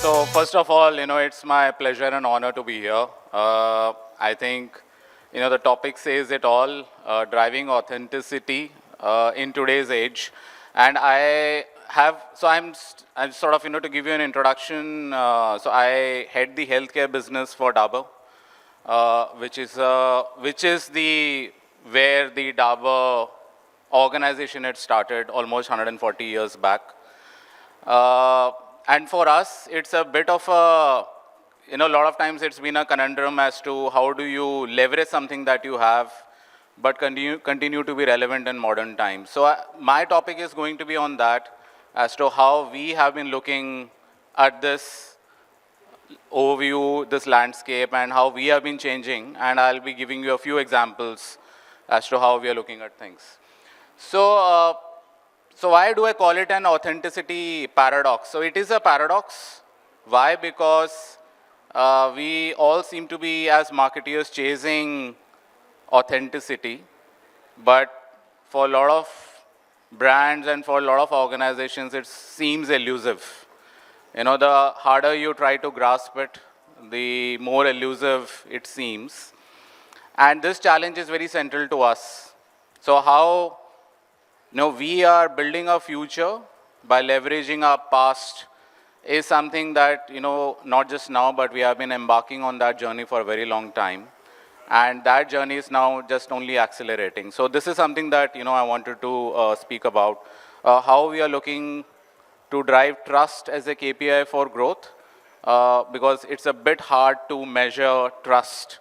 So first of all, it's my pleasure and honor to be here. I think, the topic says it all, driving authenticity in today's age. And I'm sort of, to give you an introduction. So I head the healthcare business for Dabur, which is where the Dabur organization had started almost 140 years back. And for us, it's a bit of a lot of times it's been a conundrum as to how do you leverage something that you have, but continue to be relevant in modern times. So my topic is going to be on that, as to how we have been looking at this overview, this landscape, and how we have been changing. And I'll be giving you a few examples as to how we are looking at things. So why do I call it an authenticity paradox? So it is a paradox. Why? Because we all seem to be, as marketeers, chasing authenticity, but for a lot of brands and for a lot of organizations, it seems elusive. The harder you try to grasp it, the more elusive it seems. And this challenge is very central to us. So how we are building a future by leveraging our past is something that, not just now, but we have been embarking on that journey for a very long time. And that journey is now just only accelerating. So this is something that, I wanted to speak about, how we are looking to drive trust as a KPI for growth, because it's a bit hard to measure trust.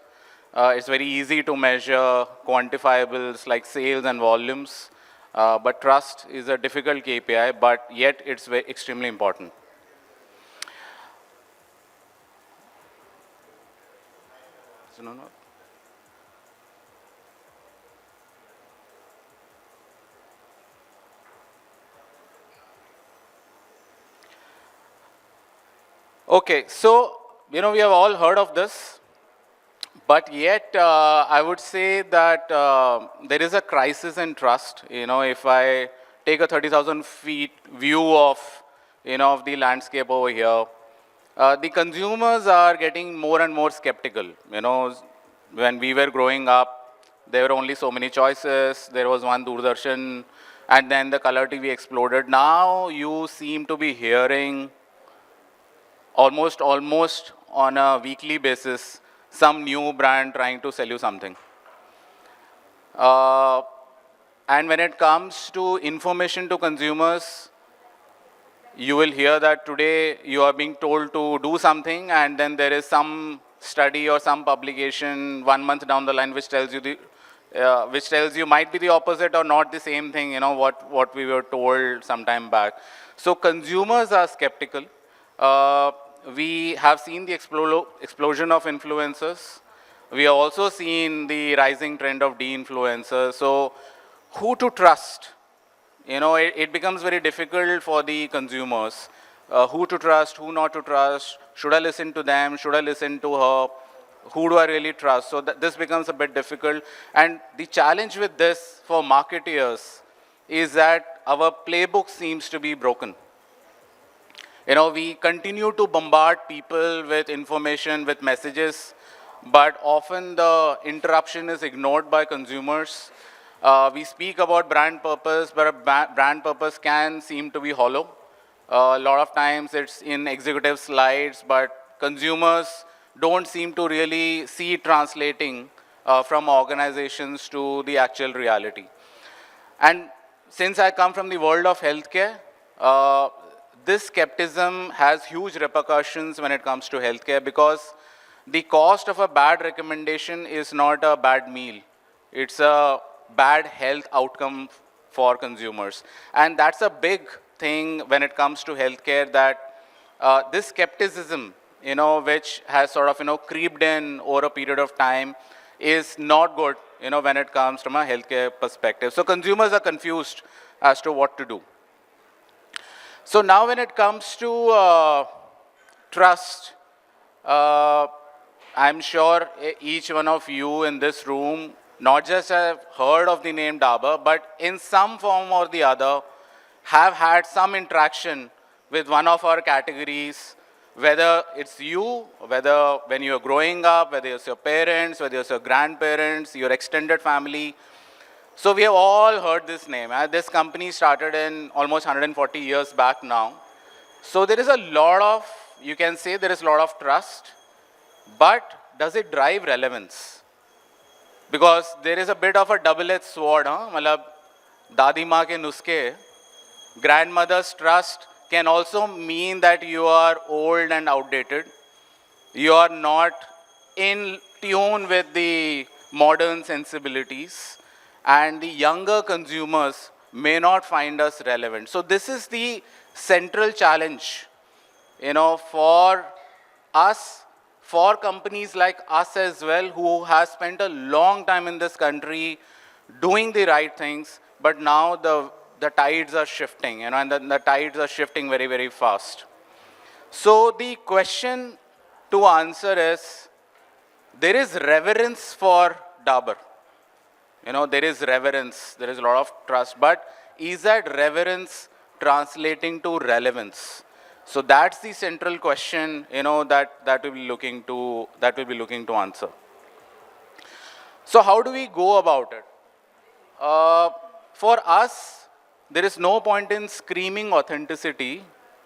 It's very easy to measure quantifiables like sales and volumes. But trust is a difficult KPI, but yet it's extremely important. Okay, so, we have all heard of this. But yet, I would say that there is a crisis in trust. If I take a 30,000 feet view of, of the landscape over here, the consumers are getting more and more skeptical. When we were growing up, there were only so many choices. There was one Doordarshan, and then the color TV exploded. Now you seem to be hearing almost on a weekly basis some new brand trying to sell you something. And when it comes to information to consumers, you will hear that today you are being told to do something, and then there is some study or some publication 1 month down the line which tells you might be the opposite or not the same thing, what we were told some time back. So consumers are skeptical. We have seen the explosion of influencers. We have also seen the rising trend of de-influencers. So who to trust? It becomes very difficult for the consumers. Who to trust, who not to trust? Should I listen to them? Should I listen to her? Who do I really trust? So this becomes a bit difficult. And the challenge with this for marketeers is that our playbook seems to be broken. We continue to bombard people with information, with messages, but often the interruption is ignored by consumers. We speak about brand purpose, but brand purpose can seem to be hollow. A lot of times it's in executive slides, but consumers don't seem to really see it translating from organizations to the actual reality. And since I come from the world of healthcare, this skepticism has huge repercussions when it comes to healthcare, because the cost of a bad recommendation is not a bad meal. It's a bad health outcome for consumers. And that's a big thing when it comes to healthcare, that this skepticism, which has sort of, creeped in over a period of time, is not good, when it comes from a healthcare perspective. So consumers are confused as to what to do. So now when it comes to trust, I'm sure each one of you in this room not just have heard of the name Dabur, but in some form or the other have had some interaction with one of our categories Whether it's you, whether when you're growing up, whether it's your parents, whether it's your grandparents, your extended family. So we have all heard this name. This company started in almost 140 years back now. So there is a lot of, you can say there is a lot of trust, but does it drive relevance? Because there is a bit of a double-edged sword. मतलब दादी माँ के नुस्खे, grandmother's trust can also mean that you are old and outdated. You are not in tune with the modern sensibilities, and the younger consumers may not find us relevant. So this is the central challenge, for us, for companies like us as well, who has spent a long time in this country doing the right things, but now the tides are shifting, and the tides are shifting very, very fast. So the question to answer is, there is reverence for Dabur. There is reverence, there is a lot of trust, but is that reverence translating to relevance? So that's the central question, that we'll be looking to answer. So how do we go about it? For us, there is no point in screaming authenticity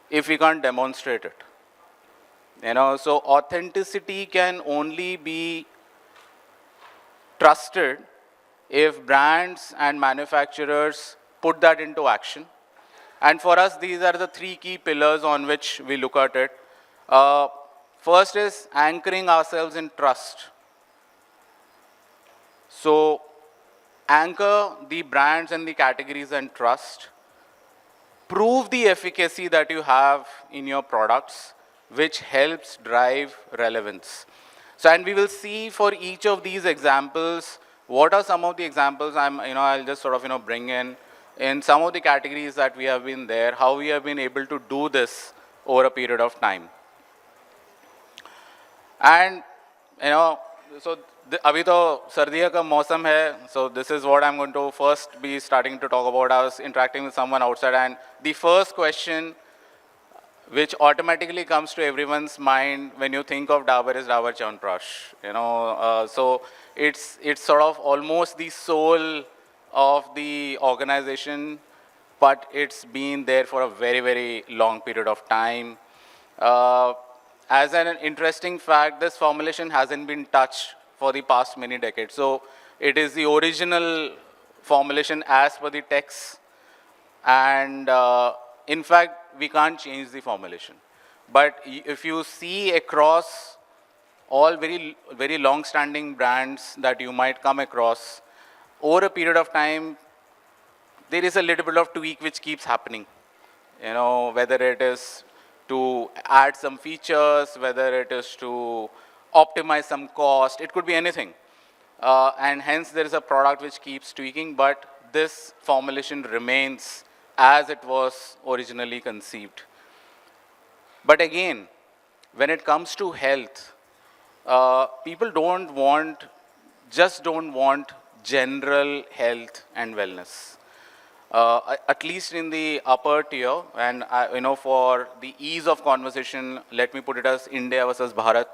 if we can't demonstrate it. So authenticity can only be trusted if brands and manufacturers put that into action. And for us, these are the three key pillars on which we look at it. First is anchoring ourselves in trust. So anchor the brands and the categories and trust. Prove the efficacy that you have in your products, which helps drive relevance. So, and we will see for each of these examples, what are some of the examples I'll just sort of, bring in some of the categories that we have been there, how we have been able to do this over a period of time. And, so अभी तो सर्दियों का मौसम है, so this is what I'm going to first be starting to talk about. I was interacting with someone outside, and the first question which automatically comes to everyone's mind when you think of Dabur is Dabur Chyawanprash. So it's sort of almost the soul of the organization, but it's been there for a very, very long period of time. As an interesting fact, this formulation hasn't been touched for the past many decades. So it is the original formulation as per the text, and in fact, we can't change the formulation. But if you see across all very, very long-standing brands that you might come across, over a period of time, there is a little bit of tweak which keeps happening. Whether it is to add some features, whether it is to optimize some cost, it could be anything. And hence there is a product which keeps tweaking, but this formulation remains as it was originally conceived. But again, when it comes to health, people don't want general health and wellness. At least in the upper tier, and for the ease of conversation, let me put it as India versus Bharat.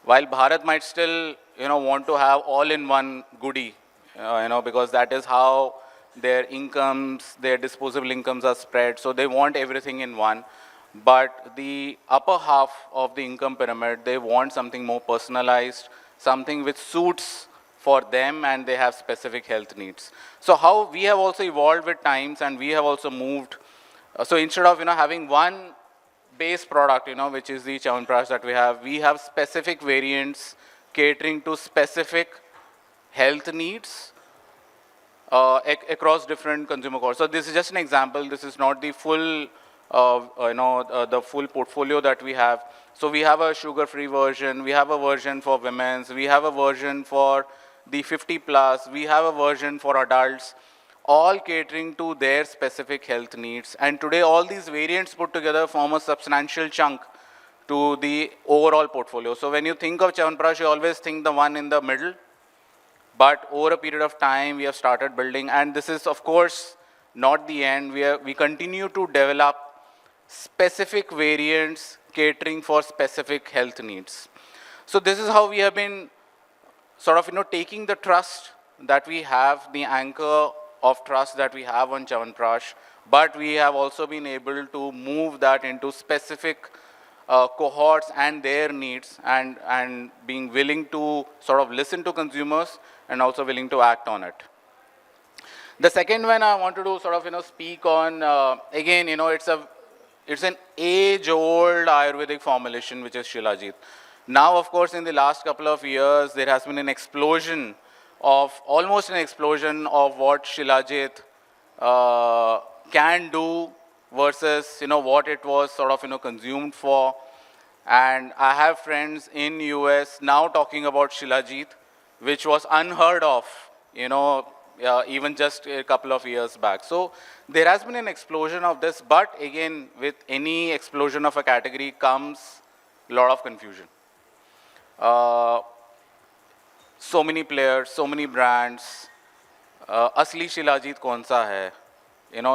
While Bharat might still, want to have all-in-one goodie, because that is how their incomes, their disposable incomes are spread, so they want everything in one. But the upper half of the income pyramid, they want something more personalized, something which suits for them, and they have specific health needs. So how we have also evolved with times, and we have also moved. So instead of having one base product, which is the Chyawanprash that we have specific variants catering to specific health needs across different consumer cohorts. So this is just an example. This is not the full, the full portfolio that we have. So we have a sugar-free version. We have a version for women's. We have a version for the 50 plus. We have a version for adults, all catering to their specific health needs. And today, all these variants put together form a substantial chunk to the overall portfolio. So when you think of Chyawanprash, you always think the one in the middle. But over a period of time, we have started building, and this is, of course, not the end. We continue to develop specific variants catering for specific health needs. So this is how we have been sort of, taking the trust that we have, the anchor of trust that we have on Chyawanprash, but we have also been able to move that into specific cohorts and their needs, and being willing to sort of listen to consumers and also willing to act on it. The second one I wanted to sort of, speak on, again, it's an age-old Ayurvedic formulation, which is Shilajit. Now, of course, in the last couple of years, there has been almost an explosion of what Shilajit can do versus, what it was sort of, consumed for. And I have friends in US now talking about Shilajit, which was unheard of, even just a couple of years back. So there has been an explosion of this, but again, with any explosion of a category comes a lot of confusion. So many players, so many brands. Asli Shilajit kaun sa hai?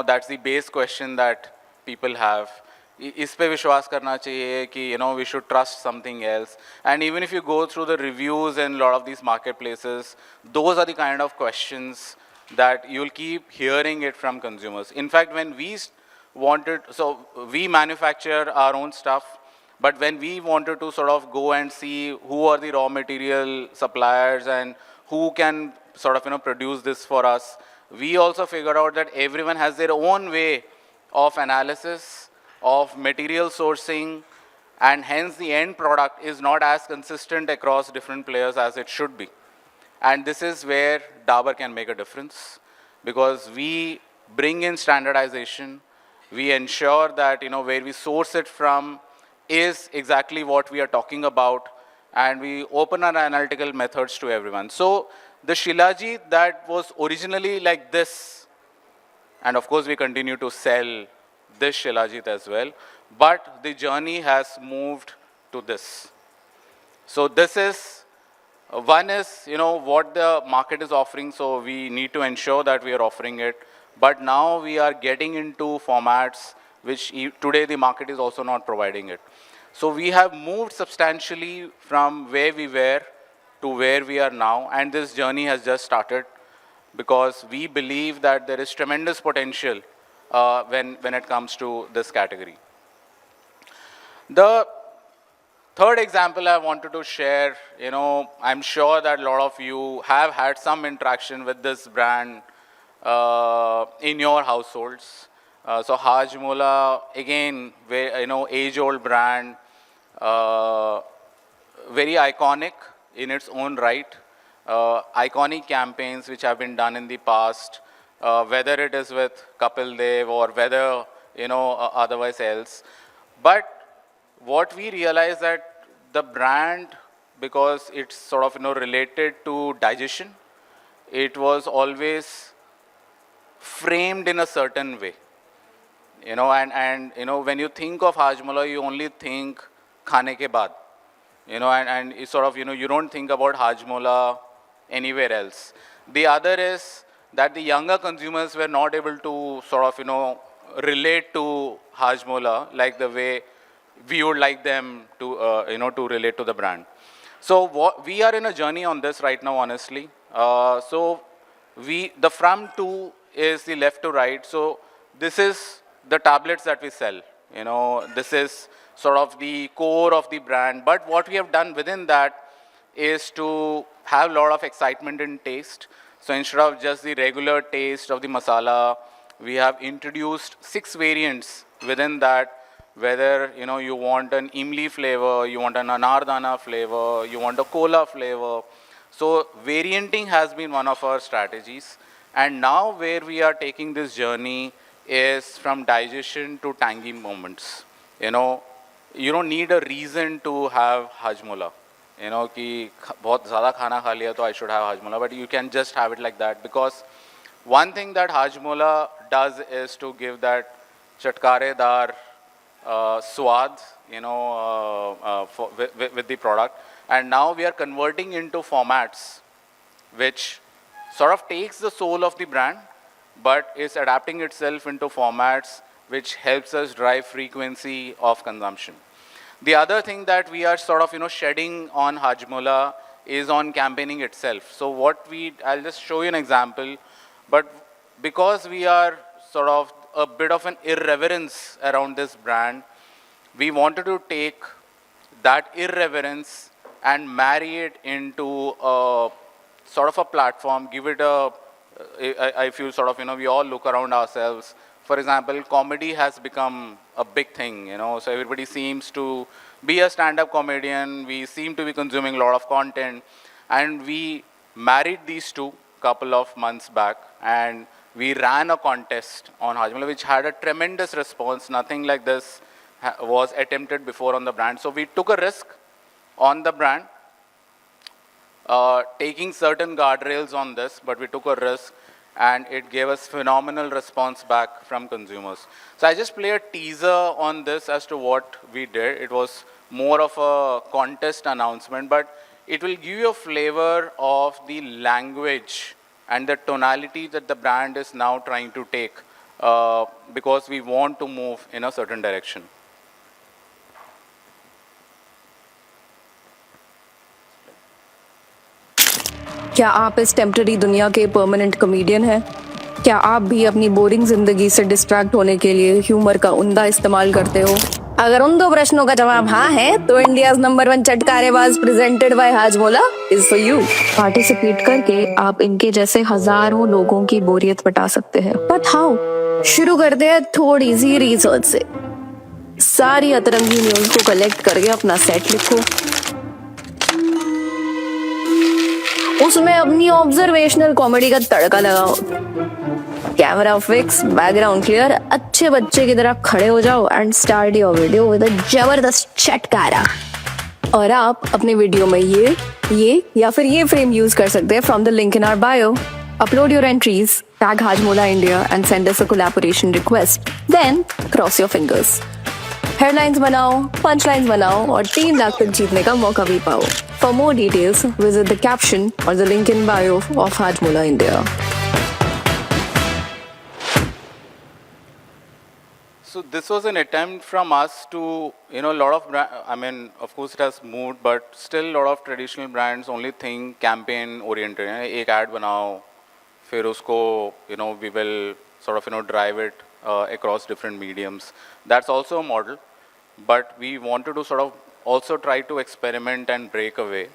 That's the base question that people have. इस पे विश्वास करना चाहिए कि we should trust something else. And even if you go through the reviews in a lot of these marketplaces, those are the kind of questions that you'll keep hearing it from consumers. In fact, when we manufacture our own stuff, but when we wanted to sort of go and see who are the raw material suppliers and who can sort of produce this for us, we also figured out that everyone has their own way of analysis, of material sourcing, and hence the end product is not as consistent across different players as it should be. And this is where Dabur can make a difference, because we bring in standardization, we ensure that where we source it from is exactly what we are talking about, and we open our analytical methods to everyone. So the Shilajit that was originally like this, and of course we continue to sell this Shilajit as well, but the journey has moved to this. So this is, one is, what the market is offering, so we need to ensure that we are offering it, but now we are getting into formats which today the market is also not providing it. So we have moved substantially from where we were to where we are now, and this journey has just started, because we believe that there is tremendous potential when it comes to this category. The third example I wanted to share, I'm sure that a lot of you have had some interaction with this brand in your households. So Hajmola, again, age-old brand, very iconic in its own right. Iconic campaigns which have been done in the past, whether it is with Kapil Dev or whether, otherwise else. But what we realize that the brand, because it's sort of, related to digestion, it was always framed in a certain way. And when you think of Hajmola, you only think khane ke baad. And it's sort of, you don't think about Hajmola anywhere else. The other is that the younger consumers were not able to sort of, relate to Hajmola like the way we would like them to, to relate to the brand. So we are in a journey on this right now, honestly. So the from to is the left to right. So this is the tablets that we sell. This is sort of the core of the brand. But what we have done within that is to have a lot of excitement in taste. So instead of just the regular taste of the masala, we have introduced 6 variants within that, whether you want an imli flavor, you want an anardana flavor, you want a cola flavor. So varianting has been one of our strategies. And now where we are taking this journey is from digestion to tangy moments. You don't need a reason to have Hajmola. कि बहुत ज़्यादा खाना खा लिया तो I should have Hajmola, but you can just have it like that, because one thing that Hajmola does is to give that chatkaredar swad, with the product. And now we are converting into formats which sort of takes the soul of the brand, but is adapting itself into formats which helps us drive frequency of consumption. The other thing that we are sort of, shedding on Hajmola is on campaigning itself. So I'll just show you an example, but because we are sort of a bit of an irreverence around this brand, we wanted to take that irreverence and marry it into a sort of a platform, give it I feel sort of, we all look around ourselves. For example, comedy has become a big thing, so everybody seems to be a stand-up comedian. We seem to be consuming a lot of content, and we married these two couple of months back, and we ran a contest on Hajmola, which had a tremendous response. Nothing like this was attempted before on the brand. So we took a risk on the brand, taking certain guardrails on this, but we took a risk, and it gave us phenomenal response back from consumers. So I just play a teaser on this as to what we did. It was more of a contest announcement, but it will give you a flavor of the language and the tonality that the brand is now trying to take, because we want to move in a certain direction. क्या आप इस temporary दुनिया के permanent comedian हैं? क्या आप भी अपनी बोरिंग जिंदगी से डिस्ट्रैक्ट होने के लिए ह्यूमर का उम्दा इस्तेमाल करते हो? अगर उन दो प्रश्नों का जवाब हाँ है, तो इंडियाज नंबर 1 चटकारेबाज presented by Hajmola is for you. Participate करके आप इनके जैसे हजारों लोगों की बोरियत मिटा सकते हैं। But how? शुरू करते हैं थोड़ी सी रिसर्च से। सारी अतरंगी न्यूज को कलेक्ट करके अपना सेट लिखो, उसमें अपनी ऑब्जर्वेशनल कॉमेडी का तड़का लगाओ, कैमरा फिक्स, बैकग्राउंड क्लियर, अच्छे बच्चे की तरह खड़े हो जाओ and start your video with a जबरदस्त चटकारा। और आप अपने वीडियो में ये या फिर ये फ्रेम यूज कर सकते हैं from the link in our bio. Upload your entries, tag Hajmola India and send us a collaboration request, then cross your fingers. Headlines बनाओ, पंच लाइन्स बनाओ और 3 लाख तक जीतने का मौका भी पाओ। For more details, visit the caption or the link in bio of Hajmola India. So this was an attempt from us to, a lot of of course it has moved, but still a lot of traditional brands only think campaign oriented. एक ad बनाओ, फिर उसको, we will sort of, drive it across different mediums. That's also a model, but we wanted to sort of also try to experiment and break away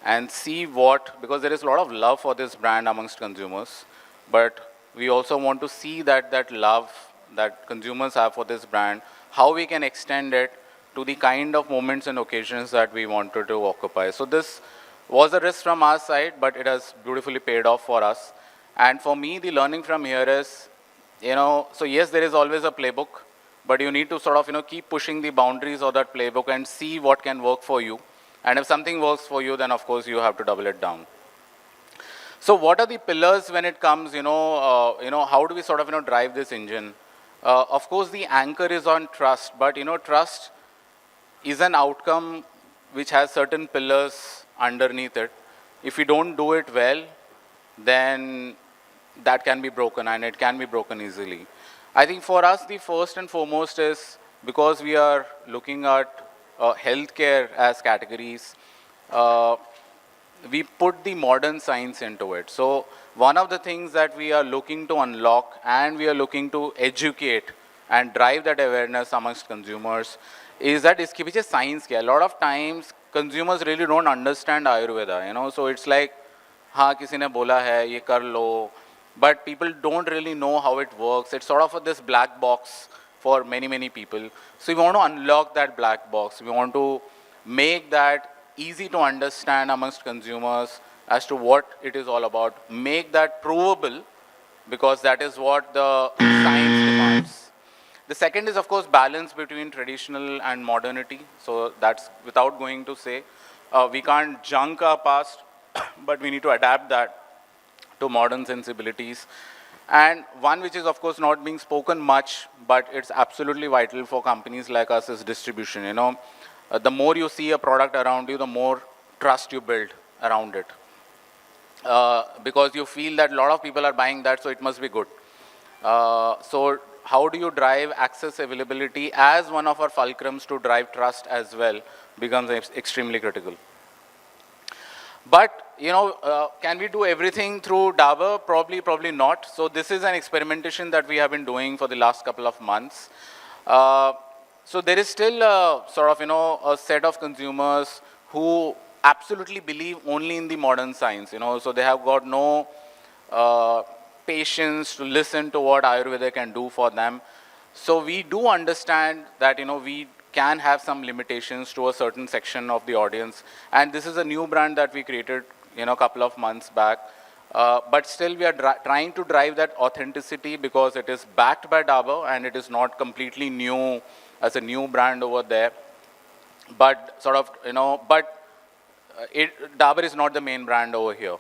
and see because there is a lot of love for this brand amongst consumers, but we also want to see that love that consumers have for this brand, how we can extend it to the kind of moments and occasions that we wanted to occupy. So this was a risk from our side, but it has beautifully paid off for us. And for me, the learning from here is, so yes, there is always a playbook, but you need to sort of, keep pushing the boundaries of that playbook and see what can work for you. And if something works for you, then of course you have to double it down. So what are the pillars when it comes, how do we sort of, drive this engine? Of course, the anchor is on trust, but, trust is an outcome which has certain pillars underneath it. If you don't do it well, then that can be broken, and it can be broken easily. I think for us, the first and foremost is, because we are looking at healthcare as categories, we put the modern science into it. So one of the things that we are looking to unlock and we are looking to educate and drive that awareness amongst consumers is that iski piche science kya. A lot of times consumers really don't understand Ayurveda, so it's like, हाँ किसी ने बोला है ये कर लो, but people don't really know how it works. It's sort of this black box for many people. So we want to unlock that black box. We want to make that easy to understand amongst consumers as to what it is all about. Make that provable, because that is what the science demands. The second is, of course, balance between traditional and modernity. So that's without going to say. We can't junk our past, but we need to adapt that to modern sensibilities. And one which is, of course, not being spoken much, but it's absolutely vital for companies like us is distribution. The more you see a product around you, the more trust you build around it. Because you feel that a lot of people are buying that, so it must be good. So how do you drive access availability as one of our fulcrums to drive trust as well becomes extremely critical. But, can we do everything through Dabur? Probably not. So this is an experimentation that we have been doing for the last couple of months. So there is still a sort of, a set of consumers who absolutely believe only in the modern science, so they have got no patience to listen to what Ayurveda can do for them. So we do understand that, we can have some limitations to a certain section of the audience. And this is a new brand that we created, a couple of months back. But still we are trying to drive that authenticity because it is backed by Dabur and it is not completely new as a new brand over there. But sort of, Dabur is not the main brand over here.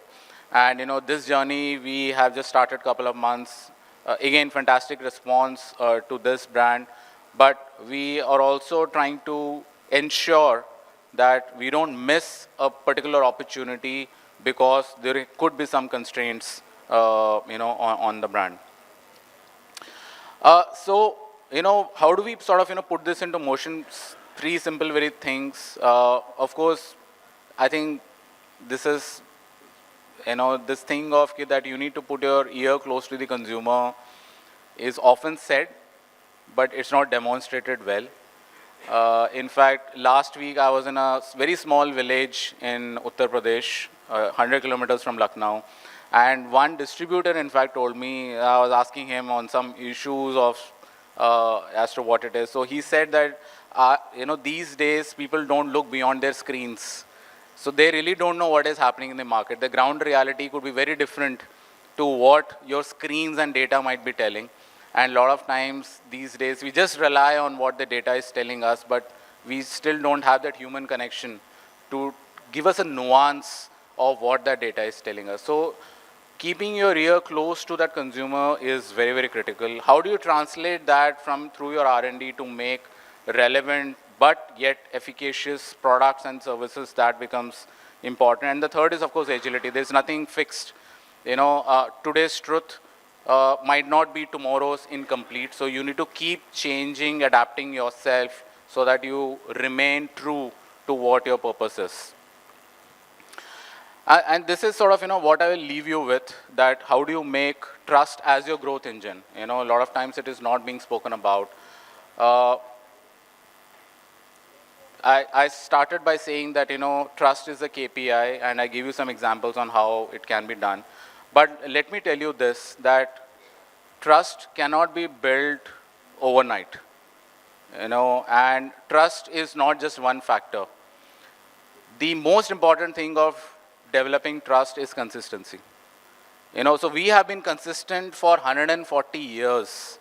And, this journey we have just started a couple of months. Again, fantastic response to this brand. But we are also trying to ensure that we don't miss a particular opportunity because there could be some constraints, on the brand. So, how do we sort of, put this into motion? Three simple, very things. Of course, I think this is, this thing of that you need to put your ear close to the consumer is often said, but it's not demonstrated well. In fact, last week I was in a very small village in Uttar Pradesh, 100 kilometers from Lucknow, and one distributor in fact told me, I was asking him on some issues of as to what it is. So he said that, these days people don't look beyond their screens. So they really don't know what is happening in the market. The ground reality could be very different to what your screens and data might be telling. And a lot of times these days, we just rely on what the data is telling us, but we still don't have that human connection to give us a nuance of what that data is telling us. So keeping your ear close to that consumer is very, very critical. How do you translate that through your R&D to make relevant but yet efficacious products and services? That becomes important. And the third is, of course, agility. There's nothing fixed. Today's truth might not be tomorrow's incomplete. So you need to keep changing, adapting yourself so that you remain true to what your purpose is. And this is sort of, what I will leave you with, that how do you make trust as your growth engine? A lot of times it is not being spoken about. I started by saying that, trust is a KPI, and I give you some examples on how it can be done. But let me tell you this, that trust cannot be built overnight, and trust is not just one factor. The most important thing of developing trust is consistency. So we have been consistent for 140 years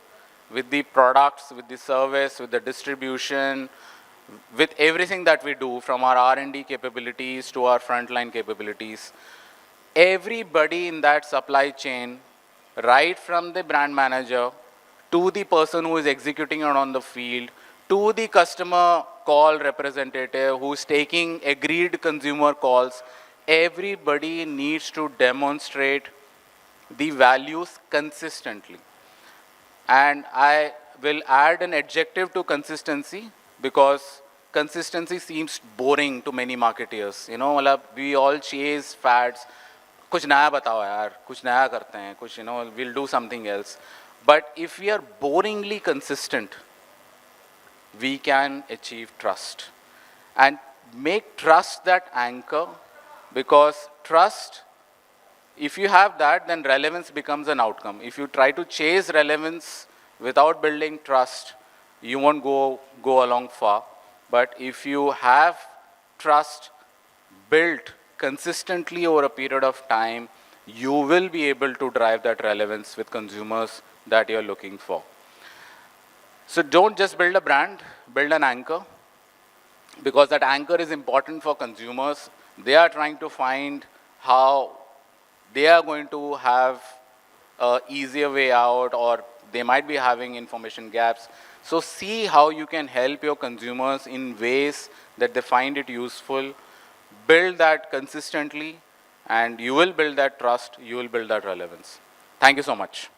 with the products, with the service, with the distribution, with everything that we do, from our R&D capabilities to our frontline capabilities. Everybody in that supply chain, right from the brand manager to the person who is executing it on the field, to the customer call representative who's taking agreed consumer calls, everybody needs to demonstrate the values consistently. And I will add an adjective to consistency, because consistency seems boring to many marketeers. We all chase fads. कुछ नया बताओ यार, कुछ नया करते हैं, कुछ, we'll do something else. But if we are boringly consistent, we can achieve trust. And make trust that anchor, because trust, if you have that, then relevance becomes an outcome. If you try to chase relevance without building trust, you won't go along far. But if you have trust built consistently over a period of time, you will be able to drive that relevance with consumers that you're looking for. So don't just build a brand, build an anchor, because that anchor is important for consumers. They are trying to find how they are going to have an easier way out, or they might be having information gaps. So see how you can help your consumers in ways that they find it useful. Build that consistently, and you will build that trust, you will build that relevance. Thank you so much.